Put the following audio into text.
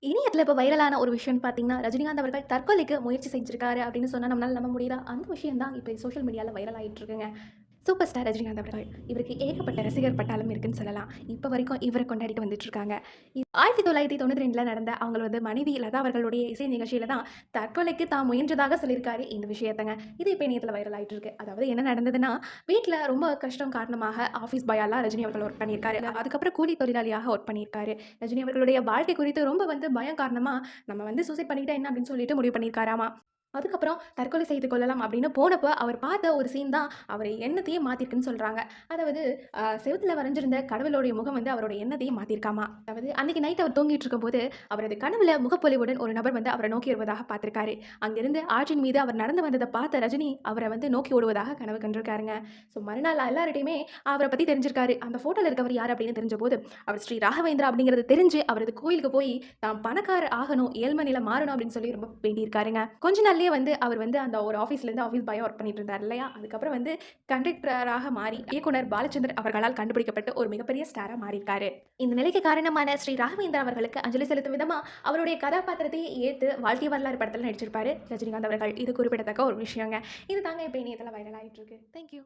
இணையத்துல இப்ப வைரலான ஒரு விஷயம்னு பார்த்தீங்கன்னா, ரஜினிகாந்த் அவர்கள் தற்கொலைக்கு முயற்சி செஞ்சிருக்காரு அப்படின்னு சொன்னா நம்மளால நம்ப முடியுதா? அந்த விஷயம் தான் இப்ப சோஷியல் மீடியால வைரல் ஆயிட்டு இருக்குங்க. சூப்பர் ஸ்டார் ரஜினிகாந்த் அவர்கள். இவருக்கு ஏகப்பட்ட ரசிகர் பட்டாளம் இருக்குன்னு சொல்லலாம். இப்ப வரைக்கும் இவர கொண்டாடிட்டு வந்துட்டு இருக்காங்க. 1992ல நடந்த அவங்களோட மனைவி லதா அவர்களுடைய இசை நிகழ்ச்சியில தான் தற்கொலைக்கு தான் முயன்றதாக சொல்லியிருக்காரு இந்த விஷயத்தங்க. இது இப்ப இணையத்துல வைரல் ஆயிட்டு இருக்கு. அதாவது என்ன நடந்ததுன்னா, வீட்ல ரொம்ப கஷ்டம் காரணமாக ஆஃபீஸ் பாயாலாம் ரஜினி அவர்கள் ஒர்க் பண்ணியிருக்காரு. அதுக்கப்புறம் கூலி தொழிலாளியாக ஒர்க் பண்ணியிருக்காரு. ரஜினி அவர்களுடைய வாழ்க்கை குறித்து ரொம்ப பயம் காரணமா, நம்ம சூசைட் பண்ணிக்கிட்டா என்ன அப்படின்னு சொல்லிட்டு முடிவு பண்ணியிருக்காராமா. அதுக்கப்புறம் தற்கொலை செய்து கொள்ளலாம் அப்படின்னு போனப்ப, அவர் பார்த்த ஒரு சீன் தான் அவர் எண்ணத்தையே மாத்திருக்குன்னு சொல்றாங்க. அதாவது செவுத்துல வரைஞ்சிருந்த கடவுளுடைய முகம் அவரோட எண்ணத்தையே மாத்திருக்காமா. அதாவது அன்னைக்கு நைட் அவர் தூங்கிட்டு இருக்கும்போது, அவரது கனவுல முகப்பொலிவுடன் ஒரு நபர் அவர நோக்கி வருவதாக பார்த்திருக்காரு. அங்கிருந்து ஆற்றின் மீது அவர் நடந்து வந்தத பார்த்த ரஜினி, அவர நோக்கி ஓடுவதாக கனவு கண்டிருக்காருங்க. ஸோ மறுநாள் எல்லார்ட்டயுமே அவர பத்தி தெரிஞ்சிருக்காரு. அந்த ஃபோட்டோல இருக்கவர் யார் அப்படின்னு தெரிஞ்சபோது, அவர் ஸ்ரீ ராகவேந்திரா அப்படிங்கிறது தெரிஞ்சு, அவரது கோயிலுக்கு போய் தான் பணக்காரர் ஆகணும், ஏழ்மை நிலை மாறணும் அப்படின்னு சொல்லி ரொம்ப வேண்டியிருக்காருங்க. கொஞ்ச நாள்லயே அவர் அந்த ஒரு ஆஃபீஸ்லேருந்து ஆஃபீஸ் பாயா ஒர்க் பண்ணிட்டு இருந்தார் இல்லையா? அதுக்கப்புறம் கண்டக்டராக மாறி இயக்குனர் பாலச்சந்தர் அவர்களால் கண்டுபிடிக்கப்பட்டு ஒரு மிகப்பெரிய ஸ்டாரா மாறியிருக்காரு. இந்த நிலைக்கு காரணமான ஸ்ரீ ராகவேந்திரா அவர்களுக்கு அஞ்சலி செலுத்தும் விதமா அவருடைய கதாபாத்திரத்தையே ஏத்து வாழ்க்கை வரலாறு படத்துல நடிச்சிருப்பாரு ரஜினிகாந்த் அவர்கள். இது குறிப்பிடத்தக்க ஒரு விஷயங்க. இது தாங்க இப்ப இணையத்துல வைரல் ஆயிட்டு இருக்கு. Thank you.